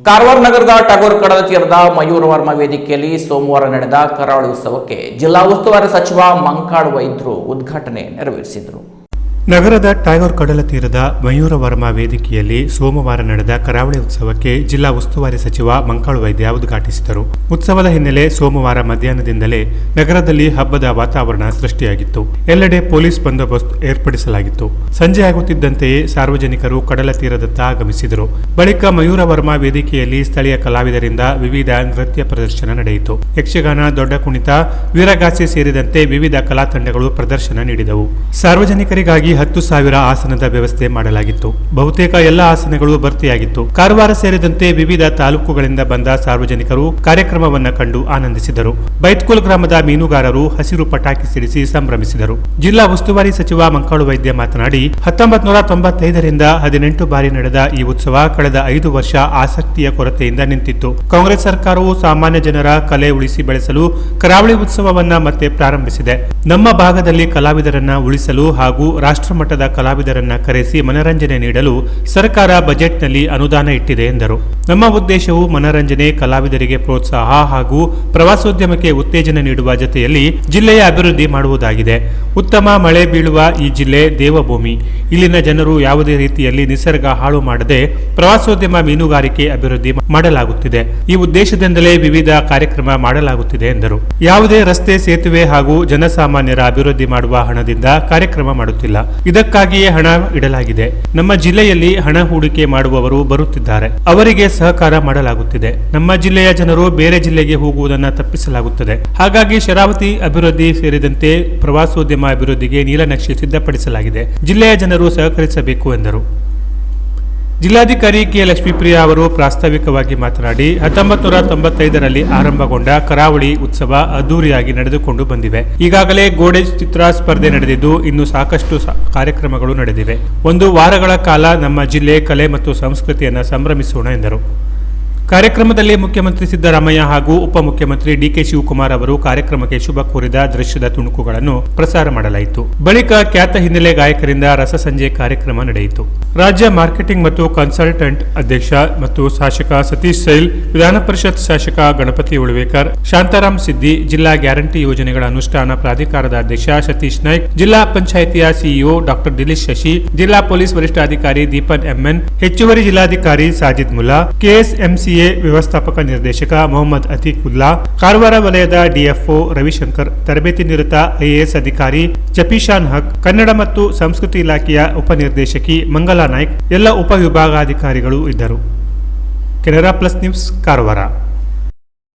ಕಾರವಾರ ನಗರದ ಟಾಗೋರ್ ಕಡಲ ತೀರದ ಮಯೂರ ವರ್ಮ ವೇದಿಕೆಯಲ್ಲಿ ಸೋಮವಾರ ನಡೆದ ಕರಾವಳಿ ಉತ್ಸವಕ್ಕೆ ಜಿಲ್ಲಾ ಉಸ್ತುವಾರಿ ಸಚಿವ ಮಂಕಾಳು ವೈದ್ಯರು ಉದ್ಘಾಟನೆ ನೆರವೇರಿಸಿದರು. ನಗರದ ಟಾಗೋರ್ ಕಡಲ ತೀರದ ಮಯೂರ ವರ್ಮ ವೇದಿಕೆಯಲ್ಲಿ ಸೋಮವಾರ ನಡೆದ ಕರಾವಳಿ ಉತ್ಸವಕ್ಕೆ ಜಿಲ್ಲಾ ಉಸ್ತುವಾರಿ ಸಚಿವ ಮಂಕಾಳು ವೈದ್ಯ ಉದ್ಘಾಟಿಸಿದರು. ಉತ್ಸವದ ಹಿನ್ನೆಲೆ ಸೋಮವಾರ ಮಧ್ಯಾಹ್ನದಿಂದಲೇ ನಗರದಲ್ಲಿ ಹಬ್ಬದ ವಾತಾವರಣ ಸೃಷ್ಟಿಯಾಗಿತ್ತು. ಎಲ್ಲೆಡೆ ಪೊಲೀಸ್ ಬಂದೋಬಸ್ತ್ ಏರ್ಪಡಿಸಲಾಗಿತ್ತು. ಸಂಜೆ ಆಗುತ್ತಿದ್ದಂತೆಯೇ ಸಾರ್ವಜನಿಕರು ಕಡಲ ತೀರದತ್ತ ಆಗಮಿಸಿದರು. ಬಳಿಕ ಮಯೂರ ವರ್ಮ ವೇದಿಕೆಯಲ್ಲಿ ಸ್ಥಳೀಯ ಕಲಾವಿದರಿಂದ ವಿವಿಧ ನೃತ್ಯ ಪ್ರದರ್ಶನ ನಡೆಯಿತು. ಯಕ್ಷಗಾನ, ದೊಡ್ಡ ಕುಣಿತ, ವೀರಗಾಸೆ ಸೇರಿದಂತೆ ವಿವಿಧ ಕಲಾ ತಂಡಗಳು ಪ್ರದರ್ಶನ ನೀಡಿದವು. ಸಾರ್ವಜನಿಕರಿಗಾಗಿ 10,000 ಆಸನದ ವ್ಯವಸ್ಥೆ ಮಾಡಲಾಗಿತ್ತು. ಬಹುತೇಕ ಎಲ್ಲ ಆಸನಗಳು ಭರ್ತಿಯಾಗಿತ್ತು. ಕಾರವಾರ ಸೇರಿದಂತೆ ವಿವಿಧ ತಾಲೂಕುಗಳಿಂದ ಬಂದ ಸಾರ್ವಜನಿಕರು ಕಾರ್ಯಕ್ರಮವನ್ನು ಕಂಡು ಆನಂದಿಸಿದರು. ಬೈತ್ಕುಲ್ ಗ್ರಾಮದ ಮೀನುಗಾರರು ಹಸಿರು ಪಟಾಕಿ ಸಿಡಿಸಿ ಸಂಭ್ರಮಿಸಿದರು. ಜಿಲ್ಲಾ ಉಸ್ತುವಾರಿ ಸಚಿವ ಮಂಕಾಳು ವೈದ್ಯ ಮಾತನಾಡಿ, 1995ರಿಂದ 18 ಬಾರಿ ನಡೆದ ಈ ಉತ್ಸವ ಕಳೆದ 5 ವರ್ಷ ಆಸಕ್ತಿಯ ಕೊರತೆಯಿಂದ ನಿಂತಿತ್ತು. ಕಾಂಗ್ರೆಸ್ ಸರ್ಕಾರವು ಸಾಮಾನ್ಯ ಜನರ ಕಲೆ ಉಳಿಸಿ ಬೆಳೆಸಲು ಕರಾವಳಿ ಉತ್ಸವವನ್ನ ಮತ್ತೆ ಪ್ರಾರಂಭಿಸಿದೆ. ನಮ್ಮ ಭಾಗದಲ್ಲಿ ಕಲಾವಿದರನ್ನ ಉಳಿಸಲು ಹಾಗೂ ರಾಷ್ಟ್ರಮಟ್ಟದ ಕಲಾವಿದರನ್ನ ಕರೆಸಿ ಮನರಂಜನೆ ನೀಡಲು ಸರ್ಕಾರ ಬಜೆಟ್ನಲ್ಲಿ ಅನುದಾನ ಇಟ್ಟಿದೆ ಎಂದರು. ನಮ್ಮ ಉದ್ದೇಶವು ಮನರಂಜನೆ, ಕಲಾವಿದರಿಗೆ ಪ್ರೋತ್ಸಾಹ ಹಾಗೂ ಪ್ರವಾಸೋದ್ಯಮಕ್ಕೆ ಉತ್ತೇಜನ ನೀಡುವ ಜೊತೆಯಲ್ಲಿ ಜಿಲ್ಲೆಯ ಅಭಿವೃದ್ಧಿ ಮಾಡುವುದಾಗಿದೆ. ಉತ್ತಮ ಮಳೆ ಬೀಳುವ ಈ ಜಿಲ್ಲೆ ದೇವಭೂಮಿ. ಇಲ್ಲಿನ ಜನರು ಯಾವುದೇ ರೀತಿಯಲ್ಲಿ ನಿಸರ್ಗ ಹಾಳು ಮಾಡದೆ ಪ್ರವಾಸೋದ್ಯಮ, ಮೀನುಗಾರಿಕೆ ಅಭಿವೃದ್ಧಿ ಮಾಡಲಾಗುತ್ತಿದೆ. ಈ ಉದ್ದೇಶದಿಂದಲೇ ವಿವಿಧ ಕಾರ್ಯಕ್ರಮ ಮಾಡಲಾಗುತ್ತಿದೆ ಎಂದರು. ಯಾವುದೇ ರಸ್ತೆ, ಸೇತುವೆ ಹಾಗೂ ಜನಸಾಮಾನ್ಯರ ಅಭಿವೃದ್ಧಿ ಮಾಡುವ ಹಣದಿಂದ ಕಾರ್ಯಕ್ರಮ ಮಾಡುತ್ತಿಲ್ಲ. ಇದಕ್ಕಾಗಿಯೇ ಹಣ ಇಡಲಾಗಿದೆ. ನಮ್ಮ ಜಿಲ್ಲೆಯಲ್ಲಿ ಹಣ ಹೂಡಿಕೆ ಮಾಡುವವರು ಬರುತ್ತಿದ್ದಾರೆ. ಅವರಿಗೆ ಸಹಕಾರ ಮಾಡಲಾಗುತ್ತಿದೆ. ನಮ್ಮ ಜಿಲ್ಲೆಯ ಜನರು ಬೇರೆ ಜಿಲ್ಲೆಗೆ ಹೋಗುವುದನ್ನು ತಪ್ಪಿಸಲಾಗುತ್ತದೆ. ಹಾಗಾಗಿ ಶರಾವತಿ ಅಭಿವೃದ್ಧಿ ಸೇರಿದಂತೆ ಪ್ರವಾಸೋದ್ಯಮ ಅಭಿವೃದ್ಧಿಗೆ ನೀಲನಕ್ಷೆ ಸಿದ್ಧಪಡಿಸಲಾಗಿದೆ. ಜಿಲ್ಲೆಯ ಜನರು ಸಹಕರಿಸಬೇಕು ಎಂದರು. ಜಿಲ್ಲಾಧಿಕಾರಿ ಕೆ. ಲಕ್ಷ್ಮೀಪ್ರಿಯಾ ಅವರು ಪ್ರಾಸ್ತಾವಿಕವಾಗಿ ಮಾತನಾಡಿ, 1995ರಲ್ಲಿ ಆರಂಭಗೊಂಡ ಕರಾವಳಿ ಉತ್ಸವ ಅದ್ದೂರಿಯಾಗಿ ನಡೆದುಕೊಂಡು ಬಂದಿವೆ. ಈಗಾಗಲೇ ಗೋಡೆ ಚಿತ್ರ ಸ್ಪರ್ಧೆ ನಡೆದಿದ್ದು ಇನ್ನು ಸಾಕಷ್ಟು ಕಾರ್ಯಕ್ರಮಗಳು ನಡೆದಿವೆ. 1 ವಾರಗಳ ಕಾಲ ನಮ್ಮ ಜಿಲ್ಲೆ ಕಲೆ ಮತ್ತು ಸಂಸ್ಕೃತಿಯನ್ನು ಸಂಭ್ರಮಿಸೋಣ ಎಂದರು. ಕಾರ್ಯಕ್ರಮದಲ್ಲಿ ಮುಖ್ಯಮಂತ್ರಿ ಸಿದ್ದರಾಮಯ್ಯ ಹಾಗೂ ಉಪಮುಖ್ಯಮಂತ್ರಿ ಡಿಕೆ ಶಿವಕುಮಾರ್ ಅವರು ಕಾರ್ಯಕ್ರಮಕ್ಕೆ ಶುಭ ಕೋರಿದ ದೃಶ್ಯದ ತುಣುಕುಗಳನ್ನು ಪ್ರಸಾರ ಮಾಡಲಾಯಿತು. ಬಳಿಕ ಖ್ಯಾತ ಹಿನ್ನೆಲೆ ಗಾಯಕರಿಂದ ರಸಸಂಜೆ ಕಾರ್ಯಕ್ರಮ ನಡೆಯಿತು. ರಾಜ್ಯ ಮಾರ್ಕೆಟಿಂಗ್ ಮತ್ತು ಕನ್ಸಲ್ಟೆಂಟ್ ಅಧ್ಯಕ್ಷ ಮತ್ತು ಶಾಸಕ ಸತೀಶ್ ಸೈಲ್, ವಿಧಾನ ಪರಿಷತ್ ಶಾಸಕ ಗಣಪತಿ ಉಳ್ವೇಕರ್, ಶಾಂತಾರಾಮ್ ಸಿದ್ದಿ, ಜಿಲ್ಲಾ ಗ್ಯಾರಂಟಿ ಯೋಜನೆಗಳ ಅನುಷ್ಠಾನ ಪ್ರಾಧಿಕಾರದ ಅಧ್ಯಕ್ಷ ಸತೀಶ್ ನಾಯ್ಕ್, ಜಿಲ್ಲಾ ಪಂಚಾಯಿತಿಯ ಸಿಇಒ ಡಾಕ್ಟರ್ ದಿಲೀಶ್ ಶಶಿ, ಜಿಲ್ಲಾ ಪೊಲೀಸ್ ವರಿಷ್ಠಾಧಿಕಾರಿ ದೀಪನ್ ಎಂಎನ್, ಹೆಚ್ಚುವರಿ ಜಿಲ್ಲಾಧಿಕಾರಿ ಸಾಜಿದ್ ಮುಲ್ಲಾ, ಕೆಎಸ್ಎಂಸಿಎ ವ್ಯವಸ್ಥಾಪಕ ನಿರ್ದೇಶಕ ಮೊಹಮ್ಮದ್ ಅತೀಕುಲ್ಲಾ, ಕಾರವಾರ ವಲಯದ ಡಿಎಫ್ಒ ರವಿಶಂಕರ್, ತರಬೇತಿ ನಿರತ ಐಎಎಸ್ ಅಧಿಕಾರಿ ಜಫೀಶಾನ್ ಹಕ್, ಕನ್ನಡ ಮತ್ತು ಸಂಸ್ಕೃತಿ ಇಲಾಖೆಯ ಉಪನಿರ್ದೇಶಕಿ ಮಂಗಲಾ ನಾಯ್ಕ್, ಎಲ್ಲ ಉಪವಿಭಾಗಾಧಿಕಾರಿಗಳು ಇದ್ದರು. Canara plus news, Karwar.